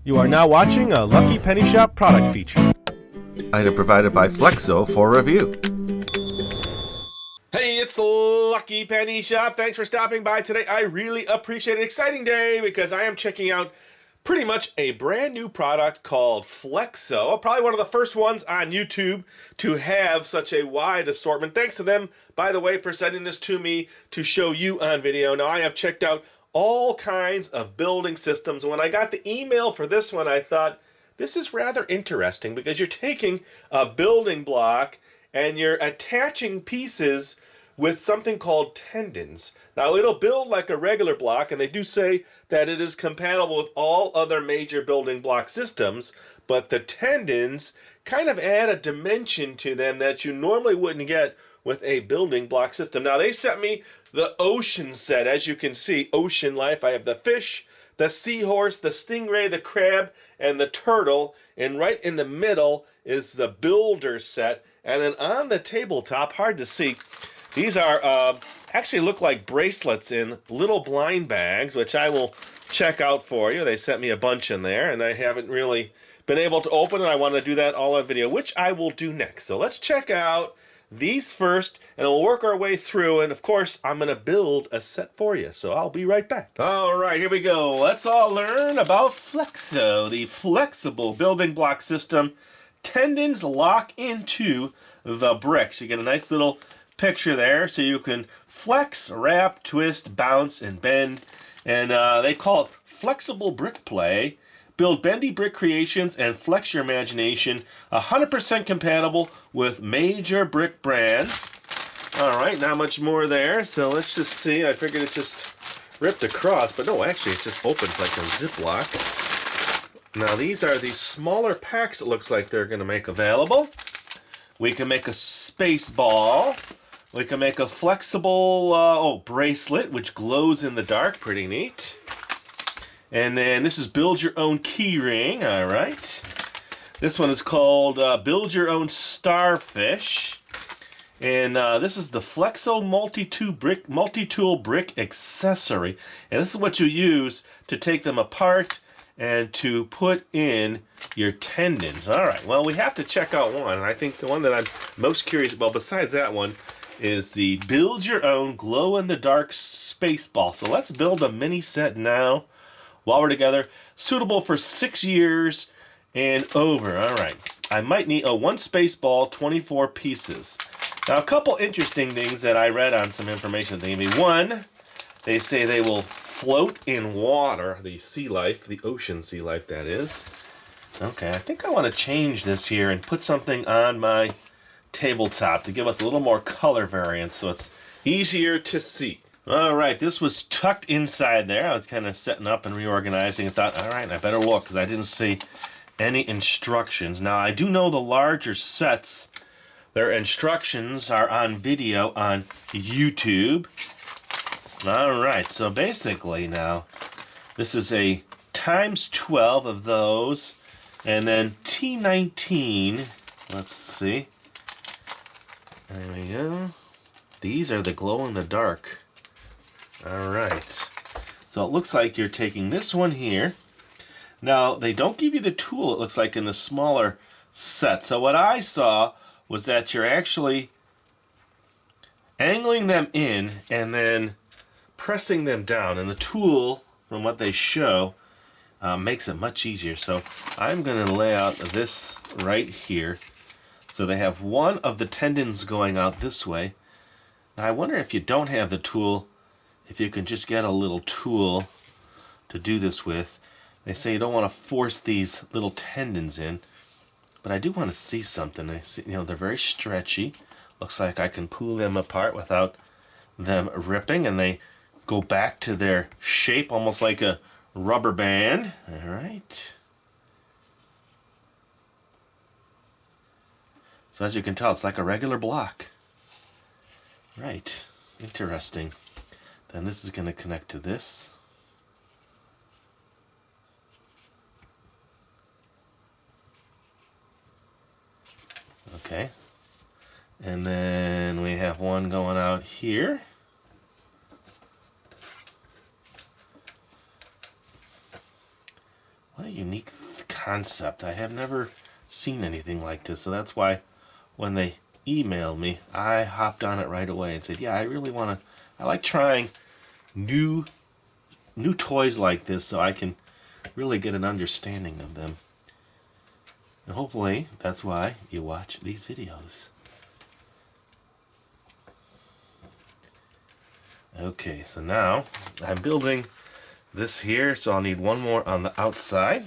You are now watching a Lucky Penny Shop product feature. Item provided by Flexo for review. Hey, it's Lucky Penny Shop. Thanks for stopping by today. I really appreciate it. Exciting day because I am checking out pretty much a brand new product called Flexo. Probably one of the first ones on YouTube to have such a wide assortment. Thanks to them, by the way, for sending this to me to show you on video. Now, I have checked out all kinds of building systems. When I got the email for this one, I thought, this is rather interesting because you're taking a building block and you're attaching pieces with something called tendons. Now, it'll build like a regular block, and they do say that it is compatible with all other major building block systems, but the tendons kind of add a dimension to them that you normally wouldn't get with a building block system. Now, they sent me the ocean set. As you can see, ocean life. I have the fish, the seahorse, the stingray, the crab, and the turtle. And right in the middle is the builder set. And then on the tabletop, hard to see, these are actually look like bracelets in little blind bags, which I will check out for you. They sent me a bunch in there, and I haven't really been able to open it. I want to do that all on video, which I will do next. So let's check out these first, and we'll work our way through, and of course, I'm going to build a set for you, so I'll be right back. All right, here we go. Let's all learn about Flexo, the flexible building block system. Tendons lock into the bricks. You get a nice little picture there, so you can flex, wrap, twist, bounce, and bend, and they call it flexible brick play. Build bendy brick creations and flex your imagination. 100% compatible with major brick brands. All right, not much more there. So let's just see. I figured it just ripped across, but no, actually it just opens like a Ziploc. Now these are the smaller packs it looks like they're going to make available. We can make a space ball. We can make a flexible bracelet, which glows in the dark. Pretty neat. And then this is Build Your Own Key Ring, all right. This one is called Build Your Own Starfish. And this is the Flexo multi-tool brick accessory. And this is what you use to take them apart and to put in your tendons. All right, well, we have to check out one. And I think the one that I'm most curious about, besides that one, is the Build Your Own Glow-in-the-Dark Space Ball. So let's build a mini set now while we're together. Suitable for 6 years and over. All right. I might need a 1 space ball, 24 pieces. Now, a couple interesting things that I read on some information. One, they say they will float in water, the sea life, the ocean sea life, that is. Okay, I think I want to change this here and put something on my tabletop to give us a little more color variance so it's easier to see. All right, this was tucked inside there. I was kind of setting up and reorganizing and thought, all right, I better look because I didn't see any instructions. Now, I do know the larger sets, their instructions are on video on YouTube. All right, so basically now, this is a times 12 of those, and then T19, let's see. There we go. These are the glow-in-the-dark. All right, so it looks like you're taking this one here. Now, they don't give you the tool, it looks like, in the smaller set. So what I saw was that you're actually angling them in and then pressing them down. And the tool, from what they show, makes it much easier. So I'm going to lay out this right here. So they have one of the tendons going out this way. Now, I wonder if you don't have the tool, if you can just get a little tool to do this with. They say you don't want to force these little tendons in, but I do want to see something. I see, they're very stretchy. Looks like I can pull them apart without them ripping, and they go back to their shape almost like a rubber band. All right. So as you can tell, it's like a regular block. Right. Interesting. Then this is going to connect to this. Okay. And then we have one going out here. a unique concept. I have never seen anything like this, so that's why when they emailed me, I hopped on it right away and said, yeah, I like trying new toys like this so I can really get an understanding of them. And hopefully that's why you watch these videos. Okay, so now I'm building this here, so I'll need one more on the outside.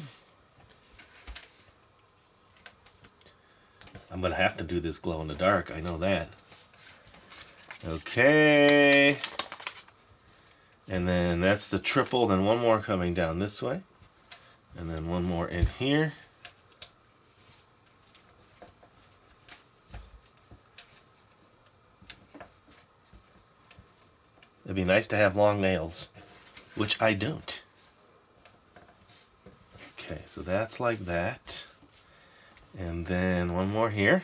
I'm going to have to do this glow in the dark, I know that. Okay. And then that's the triple, then one more coming down this way. And then one more in here. It'd be nice to have long nails, which I don't. Okay, so that's like that. And then one more here.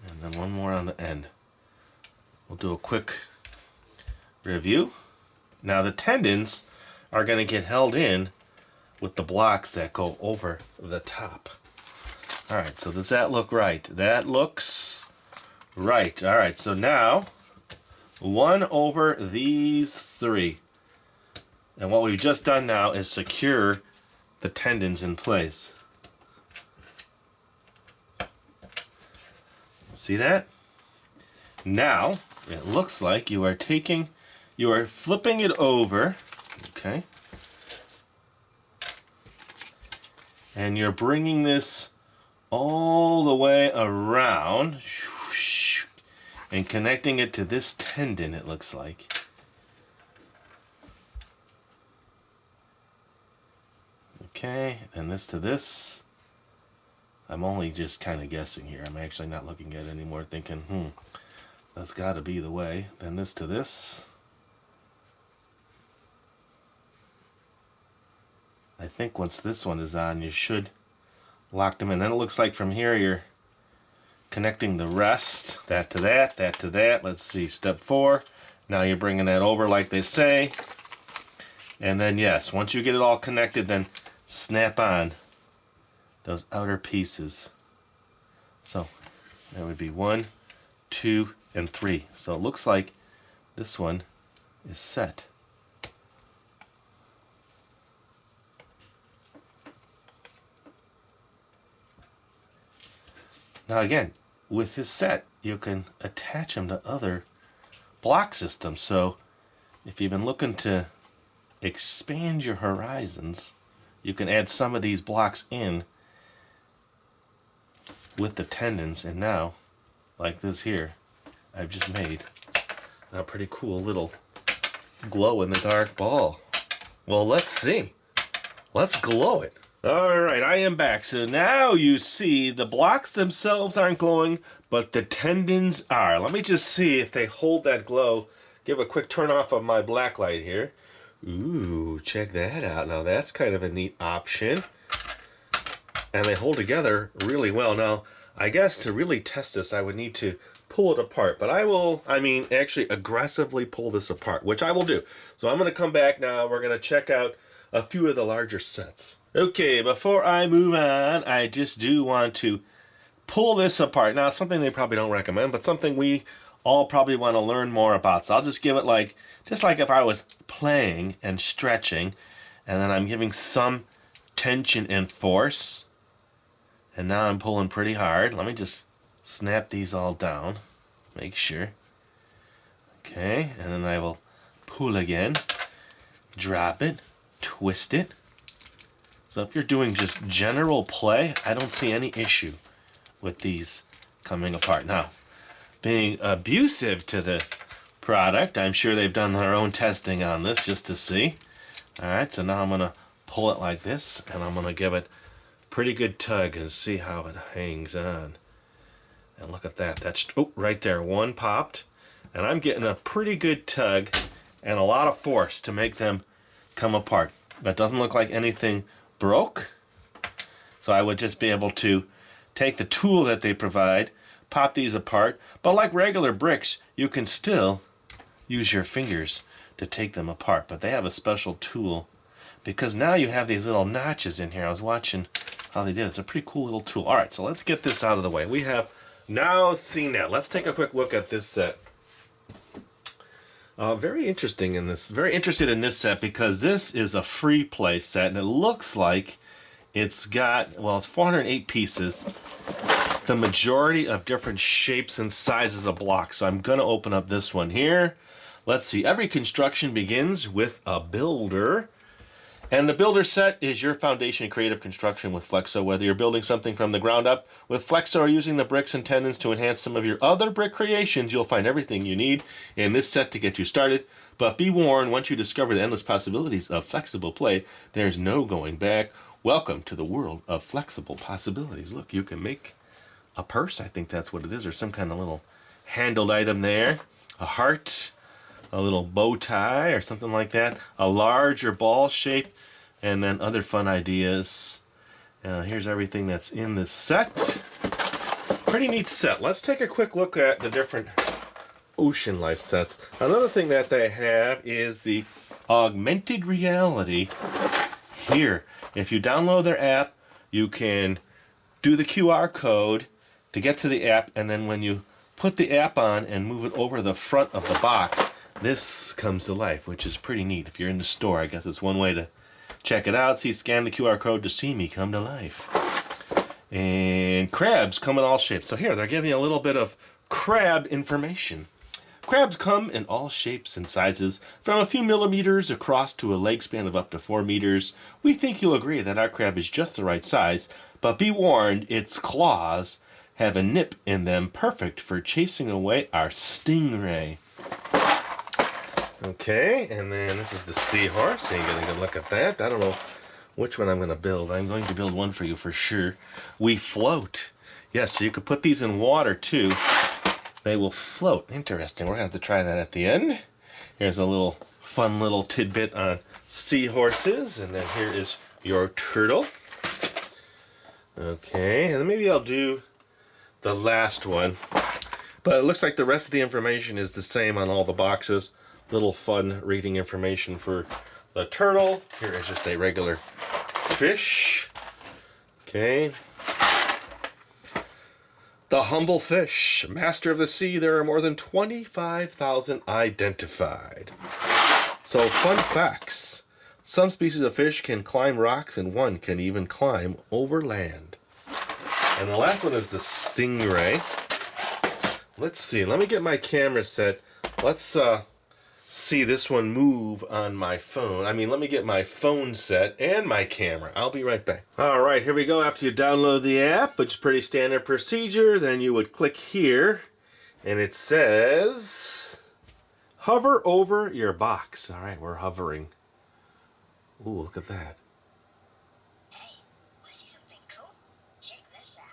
And then one more on the end. We'll do a quick review. Now the tendons are going to get held in with the blocks that go over the top. Alright, so does that look right? That looks right. Alright, so now one over these three. And what we've just done now is secure the tendons in place. See that? Now, it looks like you are flipping it over, okay? And you're bringing this all the way around and connecting it to this tendon, it looks like. Okay, and this to this. I'm only just kind of guessing here. I'm actually not looking at it anymore, thinking, that's got to be the way. Then this to this. I think once this one is on, you should lock them in. Then it looks like from here you're connecting the rest. That to that, that to that. Let's see, step 4. Now you're bringing that over like they say. And then yes, once you get it all connected, then snap on those outer pieces. So that would be 1, 2, and 3. So it looks like this one is set. Now again, with this set, you can attach them to other block systems. So if you've been looking to expand your horizons, you can add some of these blocks in with the tendons, and now, like this here, I've just made a pretty cool little glow-in-the-dark ball. Well, let's see. Let's glow it. Alright, I am back. So now you see the blocks themselves aren't glowing, but the tendons are. Let me just see if they hold that glow. Give a quick turn off of my black light here. Ooh, check that out. Now that's kind of a neat option. And they hold together really well. Now, I guess to really test this, I would need to pull it apart. But actually aggressively pull this apart, which I will do. So I'm going to come back now. We're going to check out a few of the larger sets. Okay, before I move on, I just do want to pull this apart. Now, something they probably don't recommend, but something we all probably want to learn more about. So I'll just give it just like if I was playing and stretching, and then I'm giving some tension and force. And now I'm pulling pretty hard. Let me just snap these all down. Make sure. Okay, and then I will pull again. Drop it. Twist it. So if you're doing just general play, I don't see any issue with these coming apart. Now, being abusive to the product, I'm sure they've done their own testing on this just to see. Alright, so now I'm going to pull it like this, and I'm going to give it pretty good tug and see how it hangs on. And look at that. That's right there. One popped. And I'm getting a pretty good tug and a lot of force to make them come apart. But it doesn't look like anything broke. So I would just be able to take the tool that they provide, pop these apart. But like regular bricks, you can still use your fingers to take them apart. But they have a special tool because now you have these little notches in here. I was watching how they did it. It's a pretty cool little tool. All right, so let's get this out of the way. We have now seen that. Let's take a quick look at this set. Very interested in this set because this is a free play set, and it looks like it's got, well, it's 408 pieces, the majority of different shapes and sizes of blocks. So I'm going to open up this one here. Let's see. Every construction begins with a builder. And the builder set is your foundation in creative construction with Flexo. Whether you're building something from the ground up with Flexo or using the bricks and tendons to enhance some of your other brick creations, you'll find everything you need in this set to get you started. But be warned, once you discover the endless possibilities of flexible play, there's no going back. Welcome to the world of flexible possibilities. Look, you can make a purse. I think that's what it is, or some kind of little handled item there. A heart, a little bow tie or something like that, a larger ball shape, and then other fun ideas. Here's everything that's in this set. Pretty neat set. Let's take a quick look at the different ocean life sets. Another thing that they have is the Augmented Reality. Here, if you download their app, you can do the QR code to get to the app, and then when you put the app on and move it over the front of the box, this comes to life, which is pretty neat. If you're in the store, I guess it's one way to check it out. See, scan the QR code to see me come to life. And crabs come in all shapes. So here, they're giving you a little bit of crab information. Crabs come in all shapes and sizes, from a few millimeters across to a leg span of up to 4 meters. We think you'll agree that our crab is just the right size, but be warned, its claws have a nip in them perfect for chasing away our stingray. Okay, and then this is the Seahorse, so you get a good look at that. I don't know which one I'm going to build. I'm going to build one for you for sure. We float. Yes, so you could put these in water too. They will float. Interesting. We're going to have to try that at the end. Here's a little fun little tidbit on seahorses, and then here is your turtle. Okay, and then maybe I'll do the last one. But it looks like the rest of the information is the same on all the boxes. Little fun reading information for the turtle. Here is just a regular fish. Okay. The humble fish, master of the sea. There are more than 25,000 identified. So, fun facts. Some species of fish can climb rocks, and one can even climb over land. And the last one is the Stingray. Let's see. Let me get my camera set. Let's see this one move on my phone. Let me get my phone set and my camera. I'll be right back. All right, here we go. After you download the app, which is pretty standard procedure, then you would click here, and it says, hover over your box. All right, we're hovering. Ooh, look at that. Hey, want to see something cool? Check this out.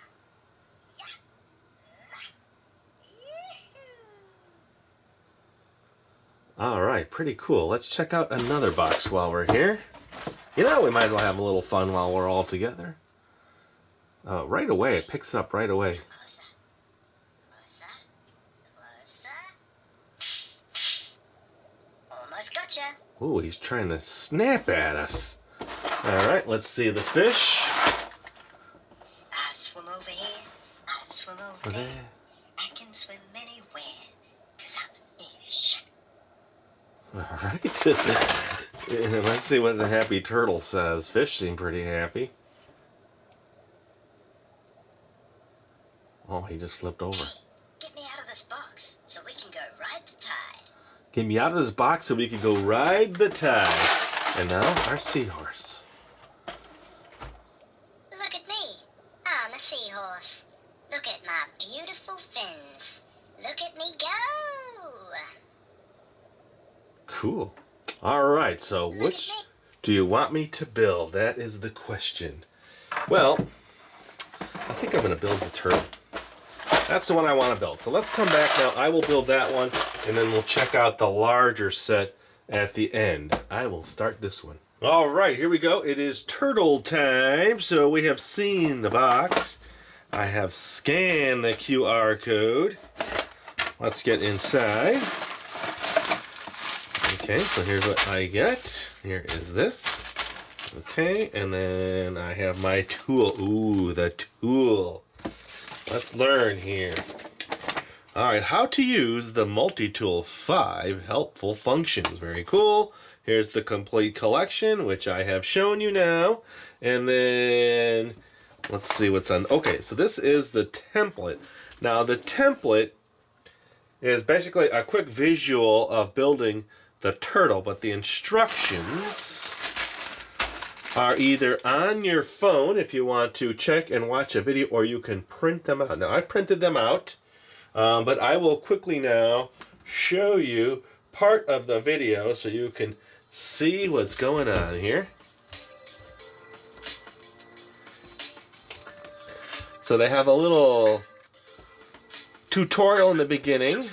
All right, pretty cool. Let's check out another box while we're here. We might as well have a little fun while we're all together. Right away, it picks up right away. Closer. Closer. Closer. Almost gotcha. Ooh, he's trying to snap at us. All right, let's see the fish. I swim over here. I swim over there. I can swim anywhere. 'Cause I'm a fish. All right. Let's see what the happy turtle says. Fish seem pretty happy. Oh, he just flipped over. Get me out of this box so we can go ride the tide. Get me out of this box so we can go ride the tide. And now our seahorse. Look at me. I'm a seahorse. Look at my beautiful fins. Look at me go. Cool. All right, so Look which at me. do you want me to build? That is the question. Well, I think I'm going to build the turtle. That's the one I want to build. So let's come back now. I will build that one, and then we'll check out the larger set at the end. I will start this one. All right, here we go. It is turtle time. So we have seen the box. I have scanned the QR code. Let's get inside. Okay, so here's what I get. Here is this. Okay, and then I have my tool. Ooh, the tool. Let's learn here. All right, how to use the multi-tool. 5 helpful functions. Very cool. Here's the complete collection, which I have shown you now. And then let's see what's on. Okay, so this is the template. Now, the template is basically a quick visual of building the turtle, but the instructions are either on your phone if you want to check and watch a video, or you can print them out. Now, I printed them out, but I will quickly now show you part of the video so you can see what's going on here. So they have a little tutorial in the beginning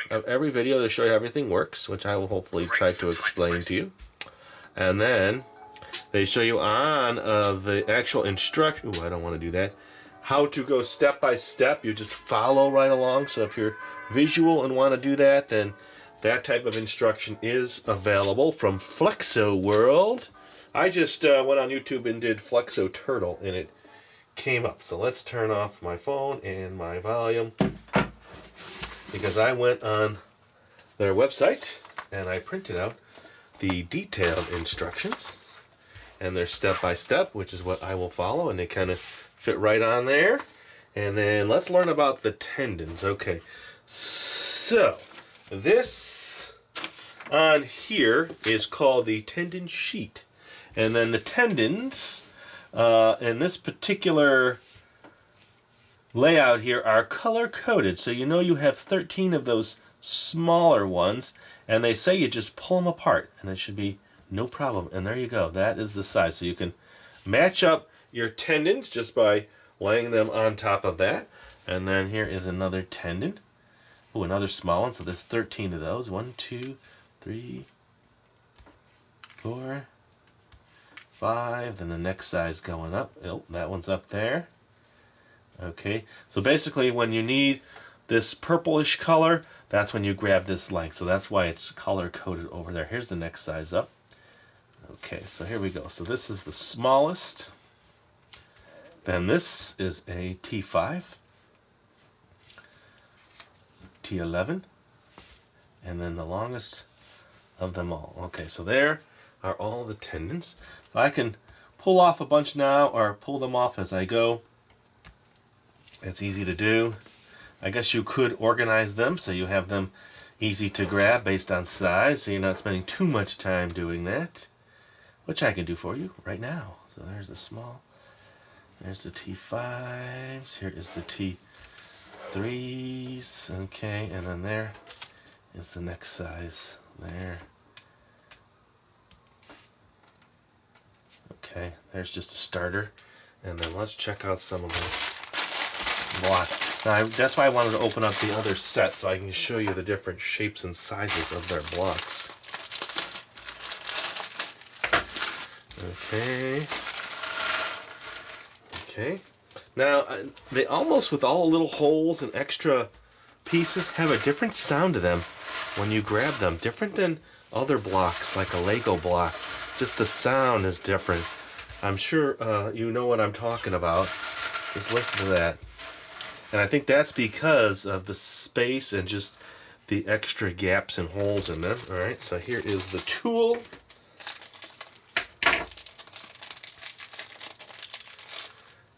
of every video to show you how everything works, which I will hopefully try to explain to you. And then they show you on the actual instruction. Ooh, I don't want to do that. How to go step by step. You just follow right along. So if you're visual and want to do that, then that type of instruction is available from Flexo World. I just went on YouTube and did Flexo Turtle, and it came up. So let's turn off my phone and my volume, because I went on their website and I printed out the detailed instructions. And they're step by step, which is what I will follow, and they kind of fit right on there. And then let's learn about the tendons. Okay, so this on here is called the Tendon Sheet. And then the tendons in this particular layout here are color coded. So you know you have 13 of those smaller ones, and they say you just pull them apart, and it should be no problem. And there you go. That is the size. So you can match up your tendons just by laying them on top of that. And then here is another tendon. Oh, another small one. So there's 13 of those. 1, 2, 3, 4, 5. Then the next size going up. Oh, that one's up there. Okay. So basically when you need this purplish color, that's when you grab this length. So that's why it's color coded over there. Here's the next size up. Okay, so here we go. So this is the smallest. Then this is a T5, T11, and then the longest of them all. Okay, so there are all the tendons. So I can pull off a bunch now or pull them off as I go. It's easy to do. I guess you could organize them so you have them easy to grab based on size, so you're not spending too much time doing that, which I can do for you right now. So there's the small, there's the T5s, here is the T3s, okay, and then there is the next size there. Okay, there's just a starter, and then let's check out some of the blocks. Now, that's why I wanted to open up the other set, so I can show you the different shapes and sizes of their blocks. Okay. Okay. Now, they almost, with all little holes and extra pieces, have a different sound to them when you grab them. Different than other blocks, like a Lego block. Just the sound is different. I'm sure you know what I'm talking about. Just listen to that. And I think that's because of the space and just the extra gaps and holes in them. All right, so here is the tool.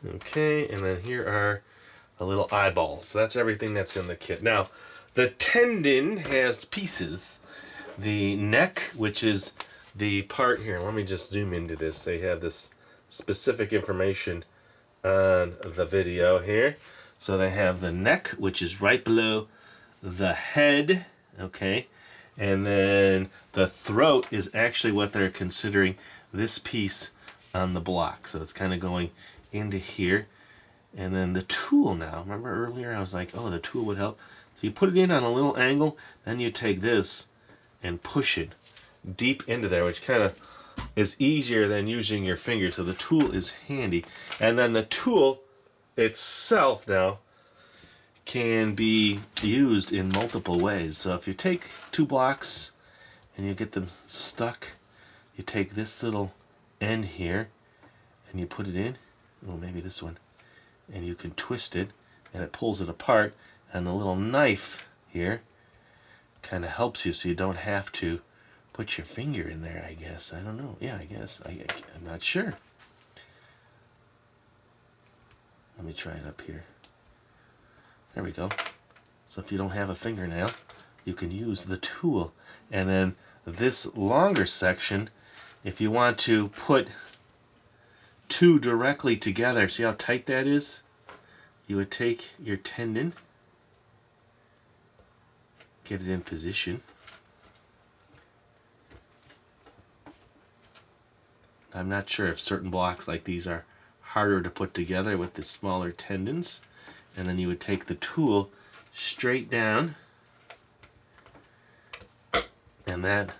Okay, and then here are a little eyeball. So that's everything that's in the kit. Now, the tendon has pieces. The neck, which is the part here. Let me just zoom into this. They have this specific information on the video here. So they have the neck, which is right below the head, okay? And then the throat is actually what they're considering this piece on the block. So it's kind of going into here. And then the tool now, remember earlier I was like, oh, the tool would help. So you put it in on a little angle, then you take this and push it deep into there, which kind of is easier than using your finger. So the tool is handy. And then the tool itself now can be used in multiple ways. So if you take 2 blocks and you get them stuck, you take this little end here, and you put it in, well, maybe this one, and you can twist it, and it pulls it apart, and the little knife here kind of helps you so you don't have to put your finger in there, I guess. I don't know. Yeah, I guess. I'm not sure. Let me try it up here. There we go. So if you don't have a fingernail, you can use the tool. And then this longer section, if you want to put two directly together, see how tight that is? You would take your tendon, get it in position. I'm not sure if certain blocks like these are harder to put together with the smaller tendons. And then you would take the tool straight down, and that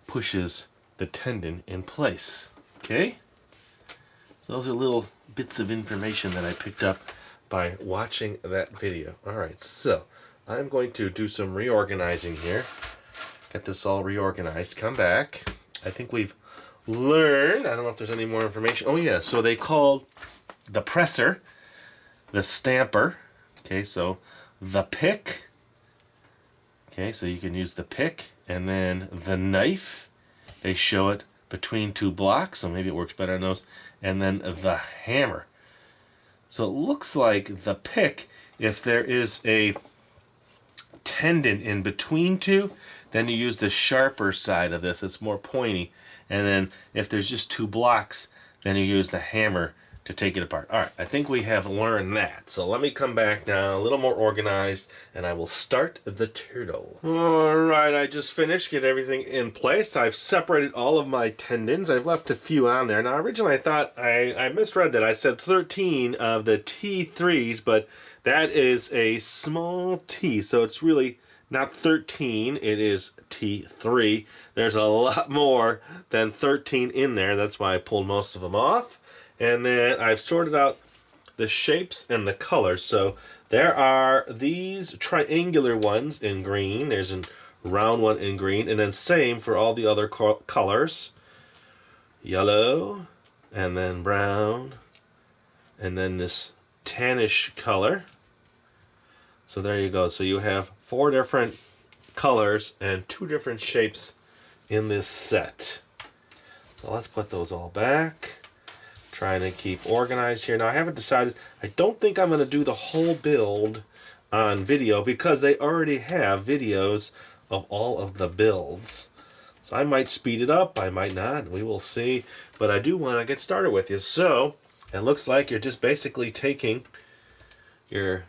pushes the tendon in place. Okay? So those are little bits of information that I picked up by watching that video. Alright, so I'm going to do some reorganizing here. Get this all reorganized. Come back. I think we've learned, I don't know if there's any more information. Oh yeah, so they called the presser the stamper. Okay, so the pick. Okay, so you can use the pick, and then the knife. They show it between two blocks, so maybe it works better on those. And then the hammer. So it looks like the pick, if there is a tendon in between two, then you use the sharper side of this. It's more pointy. And then if there's just two blocks, then you use the hammer to take it apart. Alright, I think we have learned that. So let me come back now, a little more organized, and I will start the turtle. Alright, I just finished, get everything in place. I've separated all of my tendons. I've left a few on there. Now originally I thought, I misread that. I said 13 of the T3s, but that is a small t, so it's really not 13, it is T3. There's a lot more than 13 in there. That's why I pulled most of them off. And then I've sorted out the shapes and the colors. So there are these triangular ones in green. There's a round one in green. And then same for all the other colors. Yellow, and then brown, and then this tannish color. So there you go. So you have 4 different colors and 2 different shapes in this set. So let's put those all back. Trying to keep organized here. Now I haven't decided. I don't think I'm going to do the whole build on video because they already have videos of all of the builds. So I might speed it up. I might not. We will see. But I do want to get started with you. So it looks like you're just basically taking your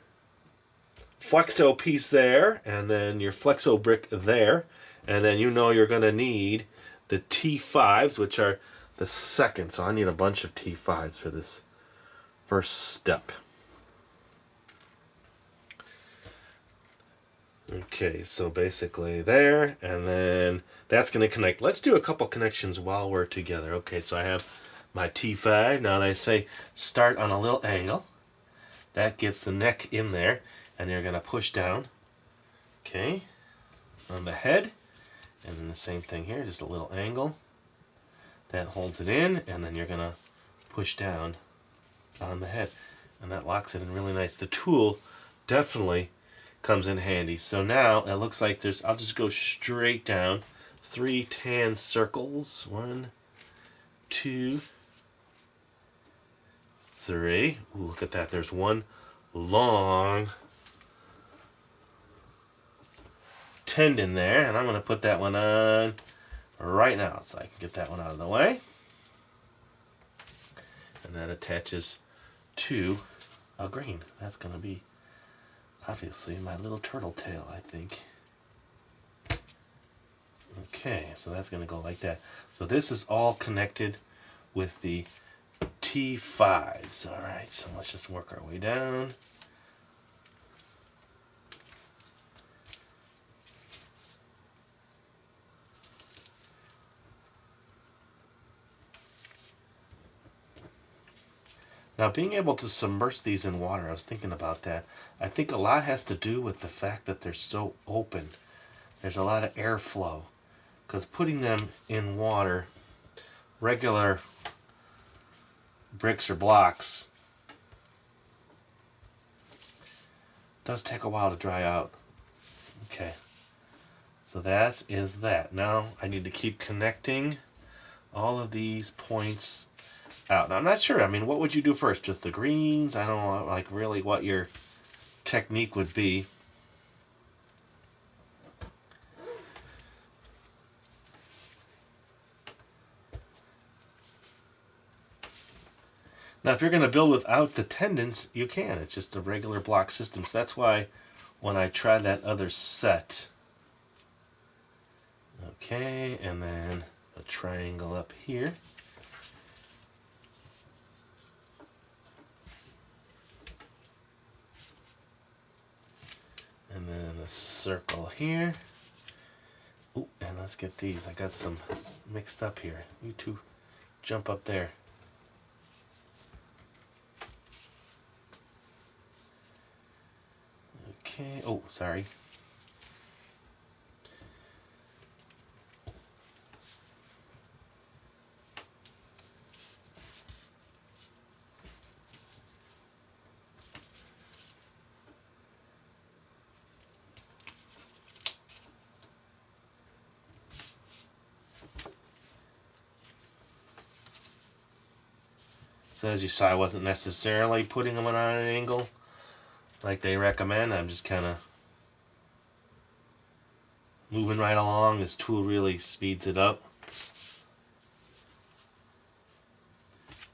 Flexo piece there, and then your Flexo brick there, and then you know you're going to need the T5s, which are the second. So I need a bunch of T5s for this first step. Okay, so basically there, and then that's going to connect. Let's do a couple connections while we're together. Okay, so I have my T5. Now they say start on a little angle. That gets the neck in there. And you're going to push down, okay, on the head. And then the same thing here, just a little angle. That holds it in, and then you're going to push down on the head. And that locks it in really nice. The tool definitely comes in handy. So now it looks like there's, I'll just go straight down. 3 tan circles. 1, 2, 3. Ooh, look at that. There's one long tendon there, and I'm going to put that one on right now so I can get that one out of the way. And that attaches to a green. That's going to be obviously my little turtle tail, I think. Okay, so that's going to go like that. So this is all connected with the T5s. Alright, so let's just work our way down. Now, being able to submerge these in water, I was thinking about that. I think a lot has to do with the fact that they're so open. There's a lot of airflow. Because putting them in water regular bricks or blocks, it does take a while to dry out. Okay, so that is that. Now I need to keep connecting all of these points out. Now, I'm not sure. I mean, what would you do first? Just the greens? I don't know, like, really what your technique would be. Now, if you're going to build without the tendons, you can. It's just a regular block system. So that's why when I tried that other set. Okay, and then a triangle up here. And then a circle here. Ooh, and let's get these. I got some mixed up here. You two jump up there. Okay. Oh, sorry. So as you saw, I wasn't necessarily putting them on an angle like they recommend. I'm just kind of moving right along. This tool really speeds it up.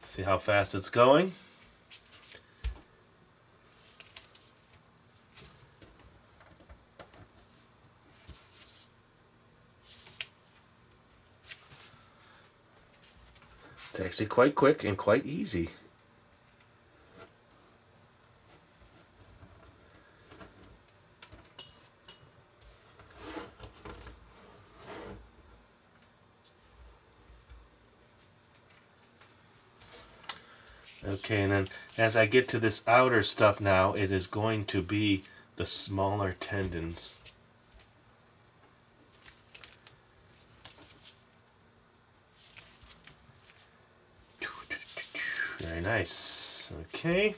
See how fast it's going? It's actually quite quick and quite easy. Okay, and then as I get to this outer stuff now, it is going to be the smaller tendons. Very nice. Okay.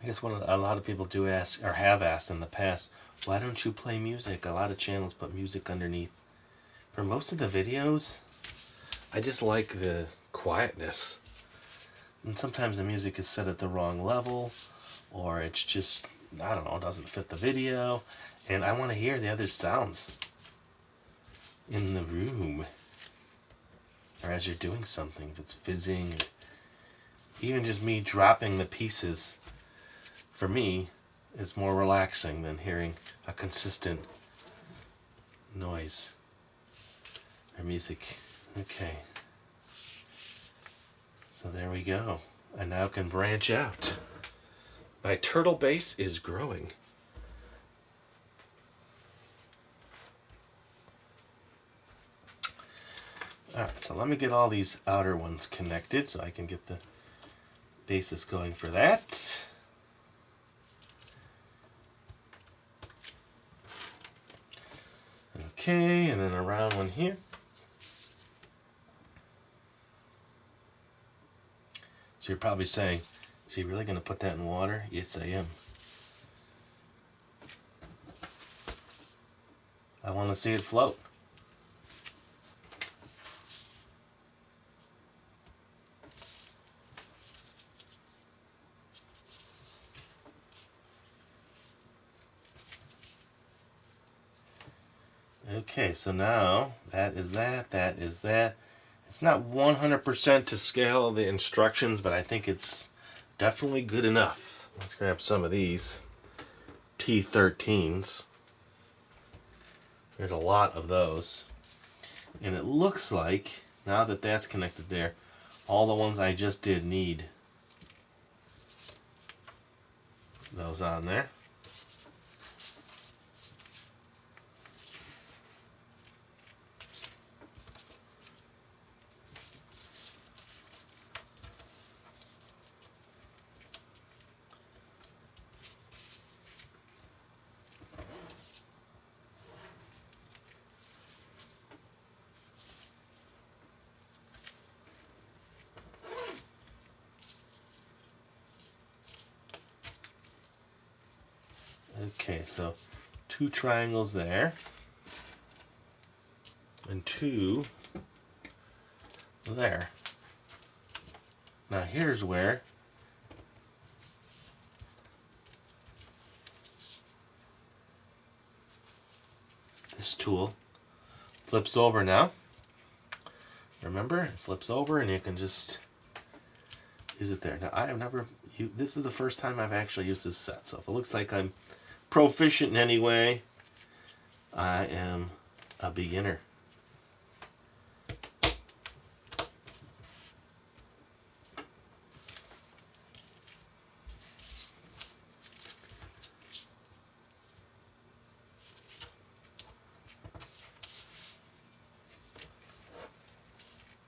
I guess a lot of people do ask, or have asked in the past, why don't you play music? A lot of channels put music underneath. For most of the videos, I just like the quietness. And sometimes the music is set at the wrong level, or it's just, I don't know, doesn't fit the video. And I want to hear the other sounds in the room, or as you're doing something, if it's fizzing, or even just me dropping the pieces. For me, it's more relaxing than hearing a consistent noise or music. Okay. So there we go. I now can branch out. My turtle base is growing. Alright, so let me get all these outer ones connected so I can get the basis going for that. Okay, and then a round one here. So you're probably saying, is he really going to put that in water? Yes, I am. I want to see it float. Okay, so now that is that, that is that. It's not 100% to scale the instructions, but I think it's definitely good enough. Let's grab some of these T13s. There's a lot of those. And it looks like, now that that's connected there, all the ones I just did need those on there. Okay, so 2 triangles there, and 2 there. Now here's where this tool flips over now. Remember, it flips over and you can just use it there. Now I have never, this is the first time I've actually used this set, so if it looks like I'm proficient in any way, I am a beginner.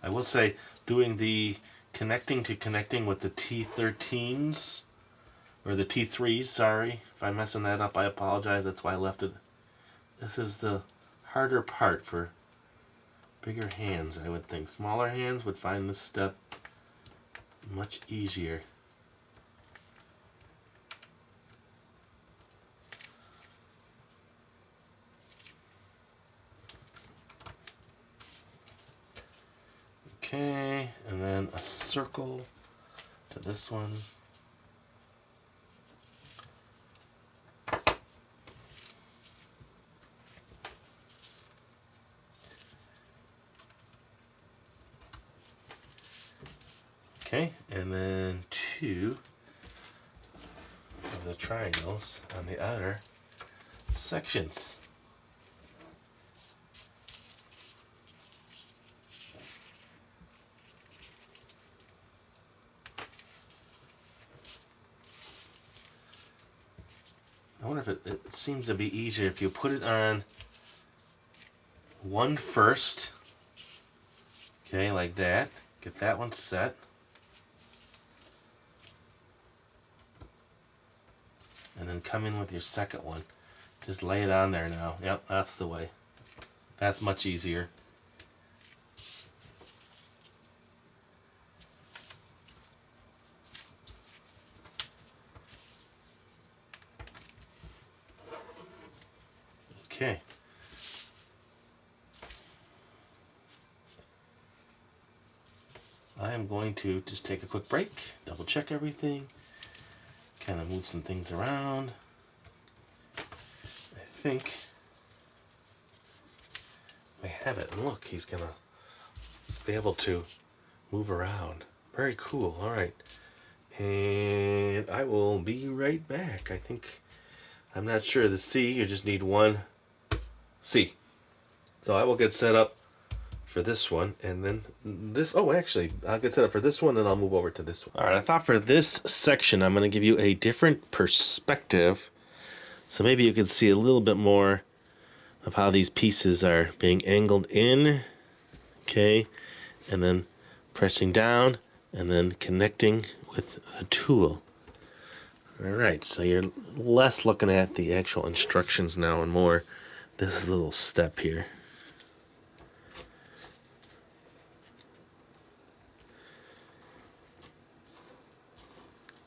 I will say, doing the connecting with the T13s, or the T3s, sorry. If I'm messing that up, I apologize. That's why I left it. This is the harder part for bigger hands, I would think. Smaller hands would find this step much easier. Okay, and then a circle to this one. Okay, and then 2 of the triangles on the outer sections. I wonder if it seems to be easier if you put it on one first. Okay, like that. Get that one set. And then come in with your second one. Just lay it on there now. Yep, that's the way. That's much easier. Okay. I am going to just take a quick break, double check everything, kind of move some things around. I think I have it. And look, he's gonna be able to move around. Very cool. All right. And I will be right back. I think, I'm not sure, the C, you just need one C. So I will get set up for this one, and then this, oh actually, I'll get set up for this one, and I'll move over to this one. Alright, I thought for this section I'm going to give you a different perspective, so maybe you can see a little bit more of how these pieces are being angled in, okay, and then pressing down, and then connecting with a tool. Alright, so you're less looking at the actual instructions now and more this little step here.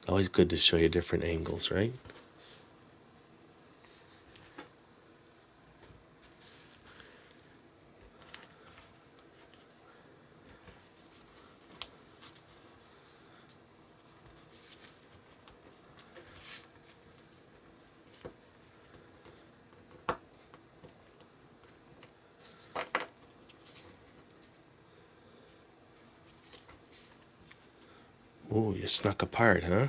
Always good to show you different angles, right? Ooh, you snuck apart, huh?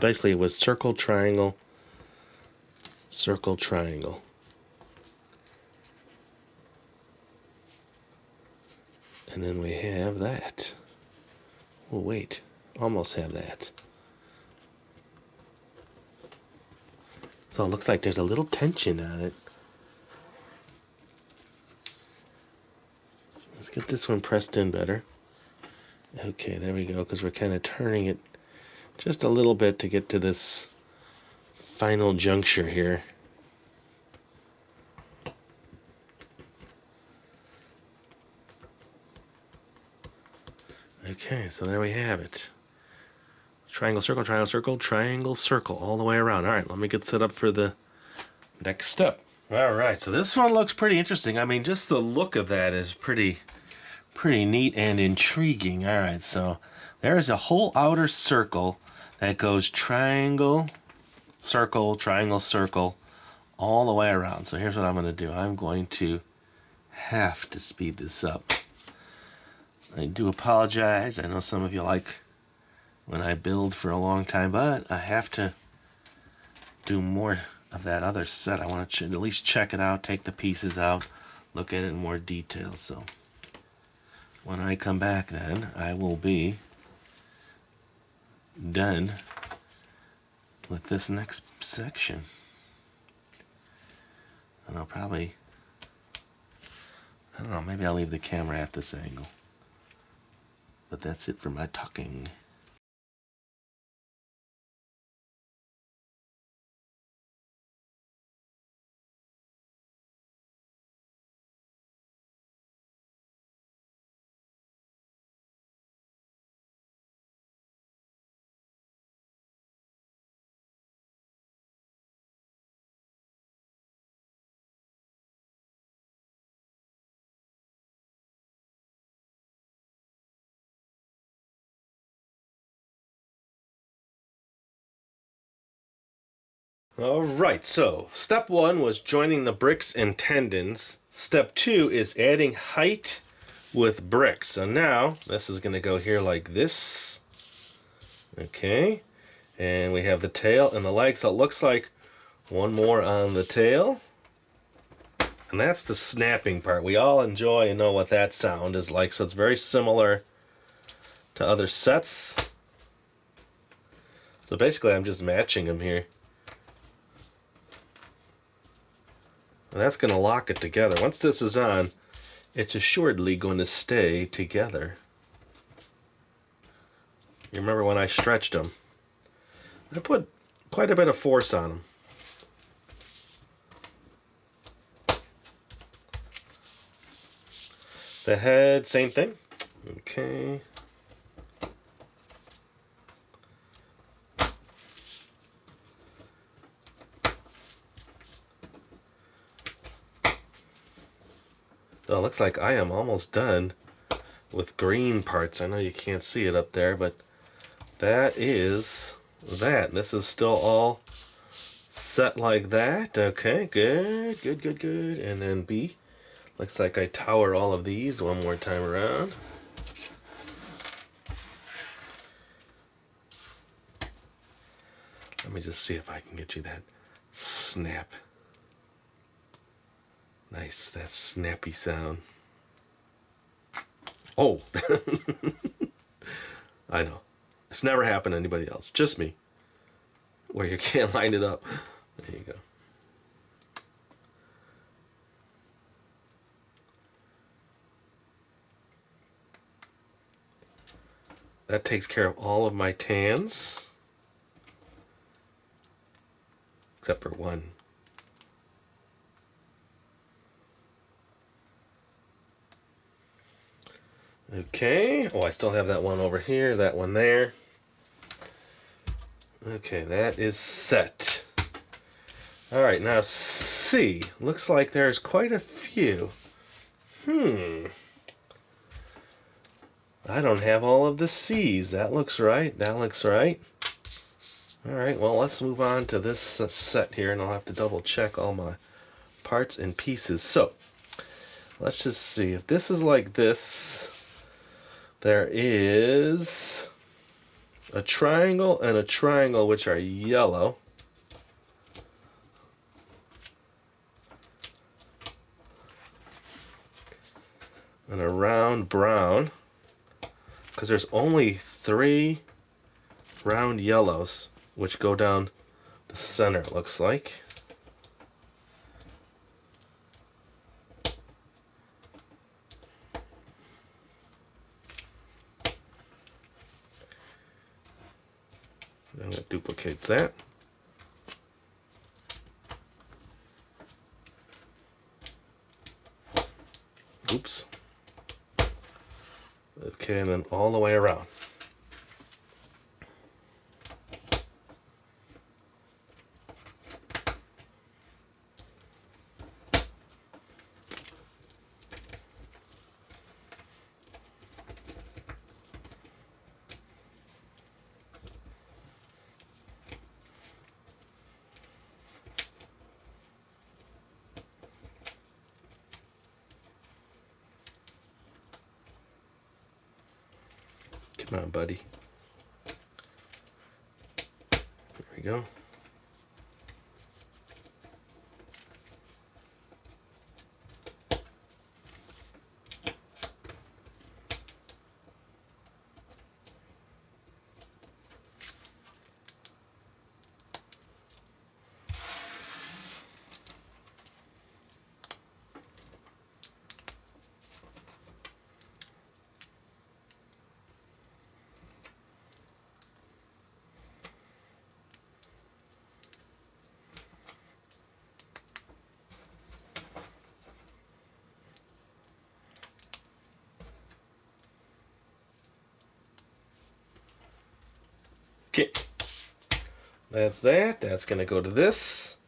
basically it was circle, triangle, circle, triangle. And then we have that. Oh, wait. Almost have that. So it looks like there's a little tension on it. Let's get this one pressed in better. Okay, there we go, because we're kind of turning it just a little bit to get to this final juncture here. Okay, so there we have it. Triangle, circle, triangle, circle, triangle, circle, all the way around. All right, let me get set up for the next step. All right, so this one looks pretty interesting. I mean, just the look of that is pretty neat and intriguing. All right, so there is a whole outer circle that goes triangle, circle, triangle, circle, all the way around. So here's what I'm going to do. I'm going to have to speed this up. I do apologize. I know some of you like when I build for a long time, but I have to do more of that other set. I want to at least check it out, take the pieces out, look at it in more detail. So when I come back then, I will be done with this next section. And I'll probably, I don't know, maybe I'll leave the camera at this angle. But that's it for my talking. Alright, so step 1 was joining the bricks and tendons. Step 2 is adding height with bricks. So now, this is going to go here like this. Okay, and we have the tail and the legs. So it looks like one more on the tail. And that's the snapping part. We all enjoy and know what that sound is like. So it's very similar to other sets. So basically I'm just matching them here. And that's going to lock it together. Once this is on, it's assuredly going to stay together. You remember when I stretched them? I put quite a bit of force on them. The head, same thing. Okay. So it looks like I am almost done with green parts. I know you can't see it up there, but that is that. This is still all set like that. Okay, good, good, good, good. And then B. Looks like I tower all of these one more time around. Let me just see if I can get you that snap. Nice, that snappy sound. Oh! I know. It's never happened to anybody else. Just me. Where you can't line it up. There you go. That takes care of all of my tans. Except for one. Okay. Oh, I still have that one over here, that one there. Okay, that is set. All right, now C. Looks like there's quite a few. I don't have all of the C's. That looks right. That looks right. All right, well, let's move on to this set here, and I'll have to double check all my parts and pieces. So, let's just see. If this is like this, there is a triangle and a triangle, which are yellow. And a round brown, because there's only 3 round yellows which go down the center, it looks like. And it duplicates that. Oops. Okay, and then all the way around. Come on, buddy. There we go. Okay, that's that. That's going to go to this.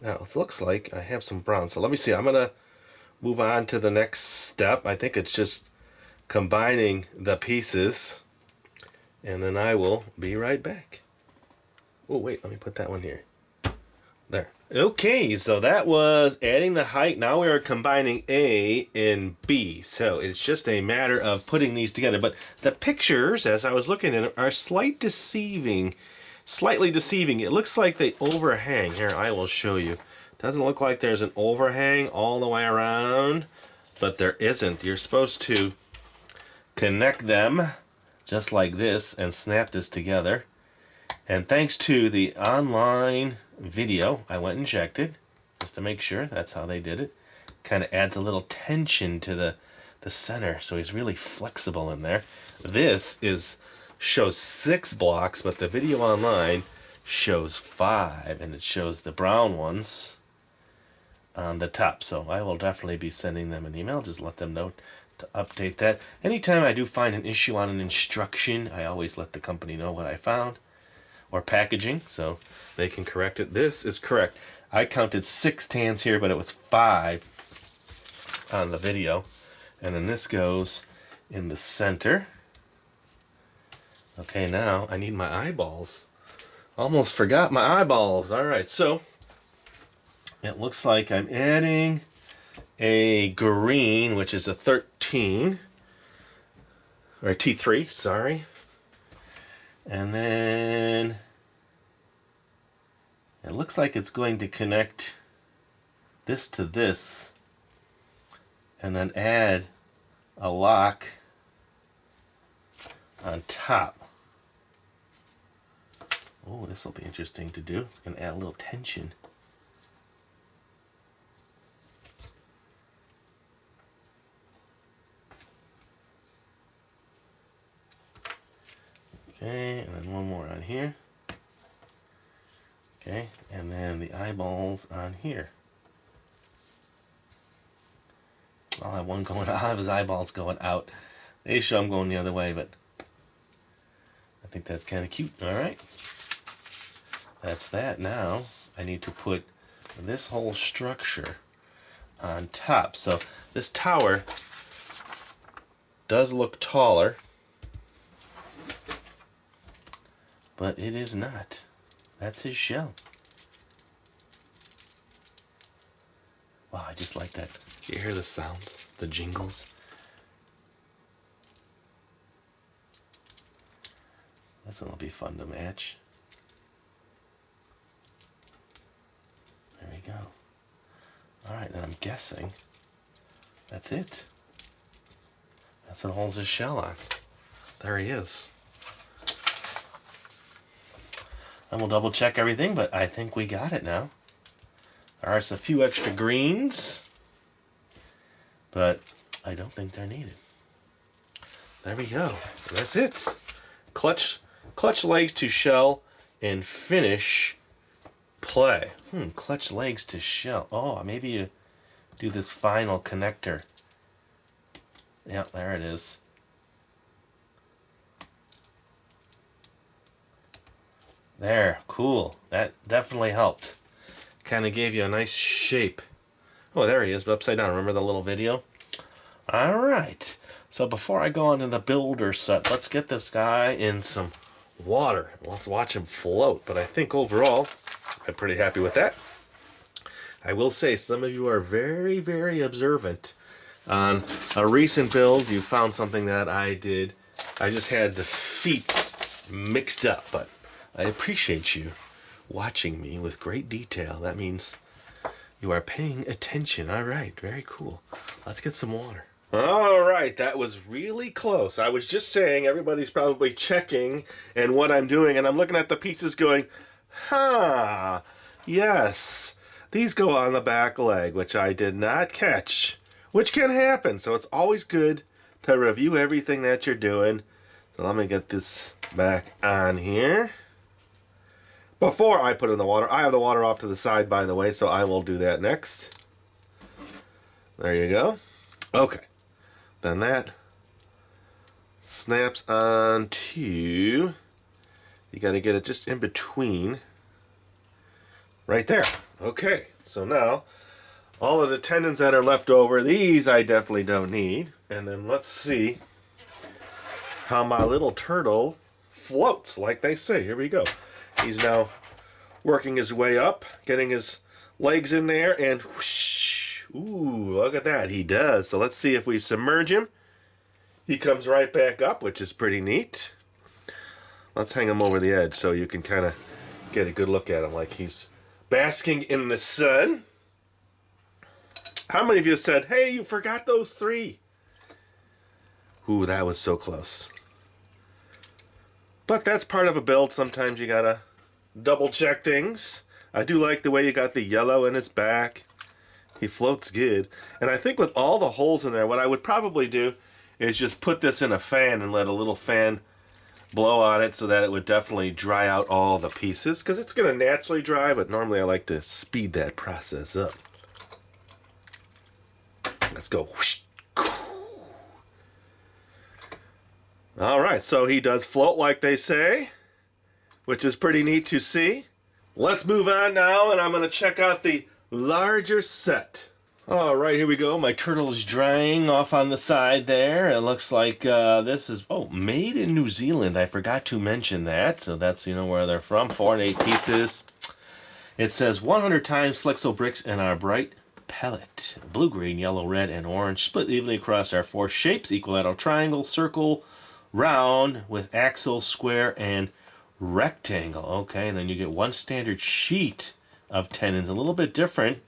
Now, it looks like I have some brown. So let me see. I'm going to move on to the next step. I think it's just combining the pieces. And then I will be right back. Oh, wait. Let me put that one here. There. Okay, so that was adding the height. Now we are combining A and B. So it's just a matter of putting these together. But the pictures, as I was looking at them, are slightly deceiving. It looks like they overhang. Here, I will show you. Doesn't look like there's an overhang all the way around, but there isn't. You're supposed to connect them just like this and snap this together. And thanks to the online video, I went and checked it just to make sure that's how they did it. Kind of adds a little tension to the center, so he's really flexible in there. This shows 6 blocks, but the video online shows 5, and it shows the brown ones on the top. So I will definitely be sending them an email. Just let them know to update that. Anytime I do find an issue on an instruction, I always let the company know what I found, or packaging, so they can correct it. This is correct. I counted 6 tans here, but it was 5 on the video. And then this goes in the center. Okay, now I need my eyeballs. Almost forgot my eyeballs. All right, so it looks like I'm adding a green, which is a 13, or a T3, sorry. And then it looks like it's going to connect this to this and then add a lock on top. Oh, this will be interesting to do. It's going to add a little tension. Okay, and then one more on here. Okay, and then the eyeballs on here. I'll have one going. I'll have his eyeballs going out. They show I'm going the other way, but I think that's kind of cute. All right, that's that. Now I need to put this whole structure on top. So this tower does look taller, but it is not. That's his shell. Wow, I just like that. You hear the sounds, the jingles? This one will be fun to match. There we go. Alright, then I'm guessing that's it. That's what holds his shell on. There he is. And we'll double check everything, but I think we got it now. There are a few extra greens, but I don't think they're needed. There we go. That's it. Clutch legs to shell and finish play. Clutch legs to shell. Oh, maybe you do this final connector. Yep, there it is. There, cool. That definitely helped. Kind of gave you a nice shape. Oh, there he is, but upside down. Remember the little video? All right. So before I go on to the builder set, let's get this guy in some water. Let's watch him float. But I think overall, I'm pretty happy with that. I will say some of you are very, very observant. On a recent build, you found something that I did. I just had the feet mixed up, but I appreciate you watching me with great detail. That means you are paying attention. All right, very cool. Let's get some water. All right, that was really close. I was just saying everybody's probably checking and what I'm doing, and I'm looking at the pieces going, yes, these go on the back leg, which I did not catch, which can happen. So it's always good to review everything that you're doing. So let me get this back on here. Before I put in the water, I have the water off to the side, by the way, so I will do that next. There you go. Okay. Then that snaps onto, you got to get it just in between, right there. Okay, so now all of the tendons that are left over, these I definitely don't need. And then let's see how my little turtle floats, like they say. Here we go. He's now working his way up, getting his legs in there, and whoosh. Ooh, look at that. He does. So let's see if we submerge him. He comes right back up, which is pretty neat. Let's hang him over the edge so you can kind of get a good look at him like he's basking in the sun. How many of you said, hey, you forgot those three? Ooh, that was so close. But that's part of a build. Sometimes you gotta double check things. I do like the way you got the yellow in his back. He floats good. And I think with all the holes in there, what I would probably do is just put this in a fan and let a little fan blow on it so that it would definitely dry out all the pieces, because it's going to naturally dry, but normally I like to speed that process up. Let's go. All right, so he does float like they say, which is pretty neat to see. Let's move on now, and I'm going to check out the larger set. All right, here we go. My turtle is drying off on the side there. It looks like this is, made in New Zealand. I forgot to mention that. So that's, where they're from. 4 and 8 pieces. It says 100 times Flexo bricks in our bright pellet. Blue, green, yellow, red, and orange. Split evenly across our 4 shapes. Equilateral triangle, circle, round, with axle, square, and rectangle. Okay, and then you get 1 standard sheet of tendons, a little bit different,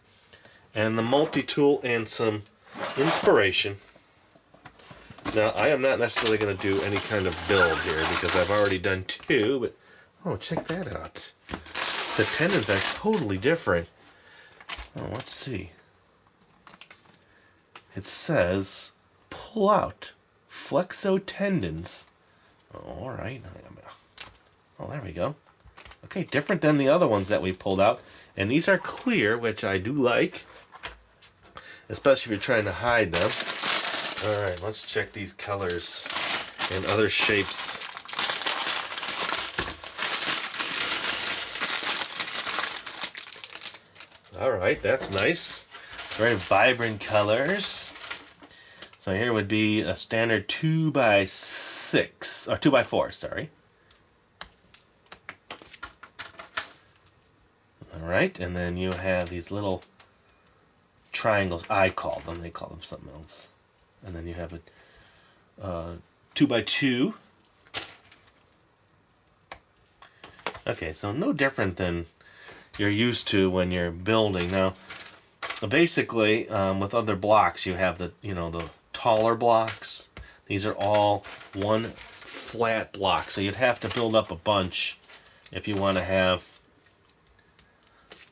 and the multi-tool and some inspiration. Now, I am not necessarily going to do any kind of build here because I've already done 2, but check that out. The tendons are totally different. Let's see. It says pull out Flexo tendons. All right. There we go. Okay, different than the other ones that we pulled out. And these are clear, which I do like, especially if you're trying to hide them. All right, let's check these colors and other shapes. All right, that's nice. Very vibrant colors. So here would be a standard 2x6, or 2x4, sorry. Alright, and then you have these little triangles. I call them. They call them something else. And then you have a 2x2. Okay, so no different than you're used to when you're building. Now, basically, with other blocks, you have the taller blocks. These are all one flat block, so you'd have to build up a bunch if you want to have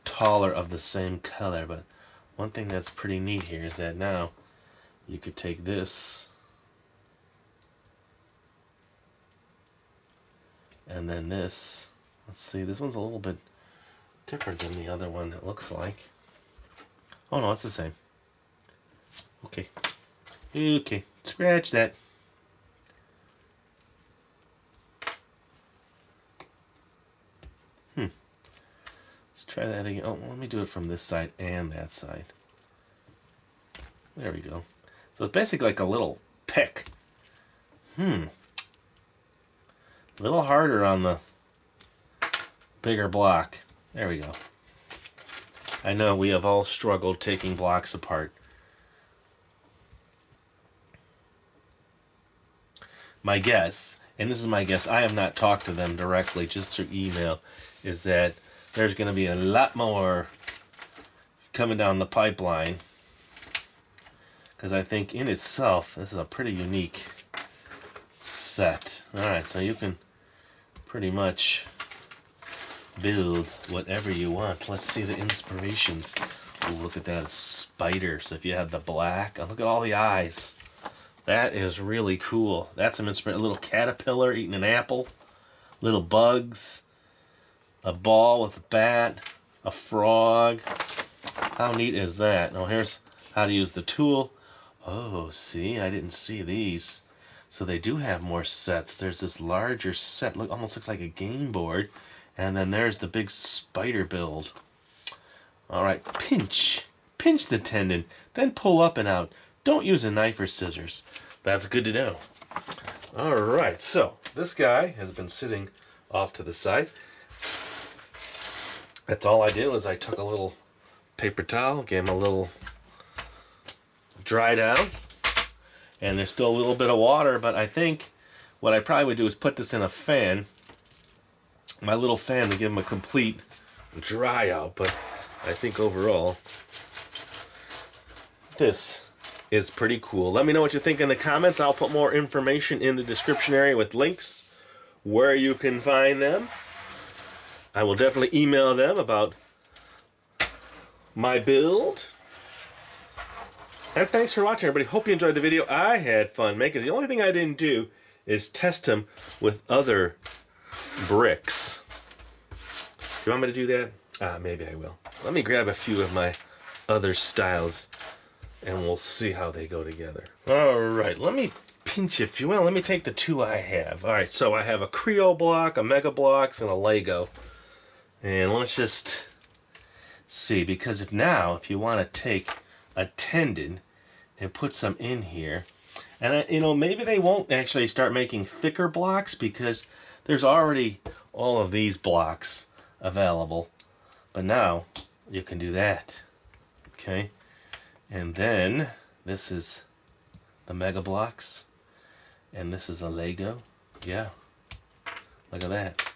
taller of the same color. But one thing that's pretty neat here is that now you could take this and then this. Let's see, this one's a little bit different than the other one, it looks like. Oh no, it's the same. Okay. Okay, scratch that. Let's try that again. Oh, let me do it from this side and that side. There we go. So it's basically like a little pick. A little harder on the bigger block. There we go. I know we have all struggled taking blocks apart. My guess, and this is my guess, I have not talked to them directly, just through email, is that there's going to be a lot more coming down the pipeline. Because I think in itself, this is a pretty unique set. Alright, so you can pretty much build whatever you want. Let's see the inspirations. Ooh, look at that, a spider. So if you have the black, oh, look at all the eyes. That is really cool. That's some inspiration. A little caterpillar eating an apple. Little bugs. A ball with a bat. A frog. How neat is that? Oh, here's how to use the tool. Oh, see, I didn't see these. So they do have more sets. There's this larger set. Look, almost looks like a game board. And then there's the big spider build. All right, pinch. Pinch the tendon. Then pull up and out. Don't use a knife or scissors. That's good to know. All right, so this guy has been sitting off to the side. That's all I did was I took a little paper towel, gave him a little dry down, and there's still a little bit of water, but I think what I probably would do is put this in a fan, my little fan, to give him a complete dry out. But I think overall this is pretty cool. Let me know what you think in the comments. I'll put more information in the description area with links where you can find them. I will definitely email them about my build. And thanks for watching, everybody. Hope you enjoyed the video. I had fun making it. The only thing I didn't do is test them with other bricks. Do you want me to do that? Maybe I will. Let me grab a few of my other styles and we'll see how they go together. Alright, let me pinch, if you will. Let me take the two I have. Alright, so I have a Creo block, a Mega Blocks, and a Lego. And let's just see, because if you want to take a tendon and put some in here, and maybe they won't actually start making thicker blocks because there's already all of these blocks available. But now you can do that. Okay? And then this is the Mega Blocks, and this is a Lego. Yeah, look at that.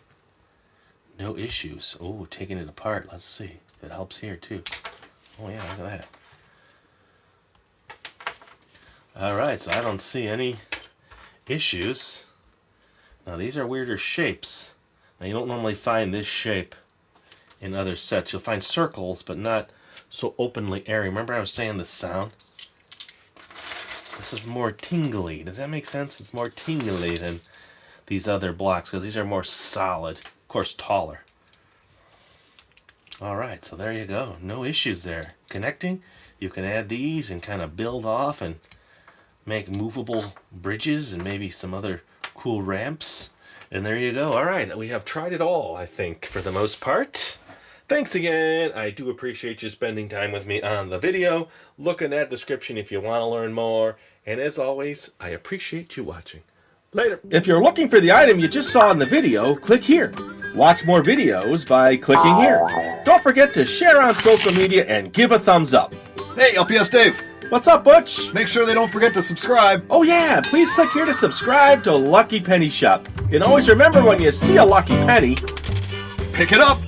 No issues. Oh, taking it apart. Let's see. It helps here too. Oh yeah, look at that. Alright, so I don't see any issues. Now these are weirder shapes. Now you don't normally find this shape in other sets. You'll find circles, but not so openly airy. Remember I was saying the sound? This is more tingly. Does that make sense? It's more tingly than these other blocks because these are more solid. Of course, taller. Alright, so there you go. No issues there. Connecting, you can add these and kind of build off and make movable bridges and maybe some other cool ramps. And there you go. Alright, we have tried it all, I think, for the most part. Thanks again. I do appreciate you spending time with me on the video. Look in that description if you want to learn more. And as always, I appreciate you watching. Later. If you're looking for the item you just saw in the video, click here. Watch more videos by clicking here. Don't forget to share on social media and give a thumbs up. Hey, LPS-Dave. What's up, Butch? Make sure they don't forget to subscribe. Oh yeah, please click here to subscribe to Lucky Penny Shop. And always remember, when you see a lucky penny, pick it up.